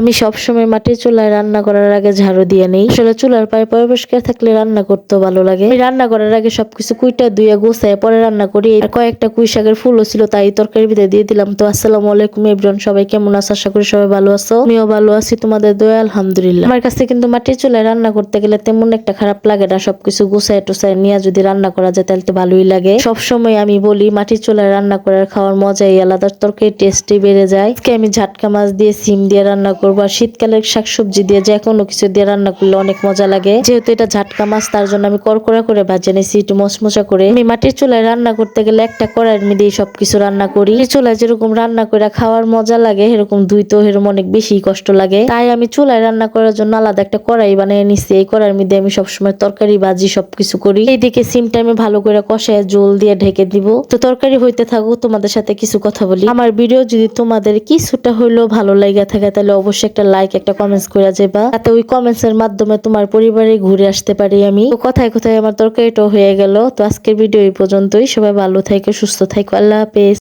আমি সবসময় মাটির চুলায় রান্না করার আগে ঝাড়ু দিয়ে নেই। আসলে চুলার পায়ে পরিষ্কার থাকলে রান্না করতেও ভালো লাগে। আমি রান্না করার আগে সবকিছু কুইটা ধুয়ে গোছায় পরে রান্না করি। আর কয়েকটা পুঁই শাকের ফুলও ছিল, তাই তরকারির ভিতরে দিয়ে দিলাম। তো আসসালামু আলাইকুম এভরিওয়ান, সবাই কেমন আছো? আশা করি সবাই ভালো আছো। আমিও ভালো আছি, তোমাদের দোয়া আলহামদুলিল্লাহ। আমার কাছে কিন্তু মাটির চুলায় রান্না করতে গেলে তেমন একটা খারাপ লাগে না। সবকিছু গোছায় টোছায় নিয়ে যদি রান্না করা যায় তাহলে তো ভালোই লাগে। সবসময় আমি বলি মাটির চুলায় রান্না করার খাওয়ার মজাই আলাদা, তরকারি টেস্টই বেড়ে যায়। আজকে আমি ঝাটকা মাছ দিয়ে সিম দিয়ে রান্না করবো। আর শীতকালের শাকসবজি দিয়ে যে কোনো কিছু দিয়ে রান্না করলে অনেক মজা লাগে। যেহেতু এটা ঝাটকা মাছ, তার জন্য আমি করকরা করে ভাজে নিয়েছি একটু মচমচা করে। আমি মাটির চুলায় রান্না করতে গেলে একটা কড়াইয়ের মধ্যে সবকিছু রান্না করি। চুলায় যেরকম রান্না করে খাওয়ার মজা লাগে, এরকম ধুইতেও এরকম অনেক বেশি কষ্ট লাগে। তাই আমি চুলায় রান্না করার জন্য আলাদা একটা কড়াই বানিয়ে নিচ্ছি। এই কড়াইয়ের মধ্যে আমি সবসময় তরকারি ভাজি সবকিছু করি। এইদিকে সিমটা আমি ভালো করে কষায় জল দিয়ে ঢেকে দিব। তো তরকারি হইতে থাকুক, তোমাদের সাথে কিছু কথা বলি। আমার ভিডিও যদি তোমাদের কিছুটা হইলেও ভালো লাগে থাকে তাহলে অবশ্যই একটা লাইক একটা কমেন্টস করে যাবা, তাতে ওই কমেন্টস এর মাধ্যমে তোমার পরিবারে ঘুরে আসতে পারি আমি। তো কথায় কথায় আমার তরকারিটাও হয়ে গেল। তো আজকের ভিডিও এই পর্যন্তই। সবাই ভালো থাকো, সুস্থ থাকো, আল্লাহ হাফেজ।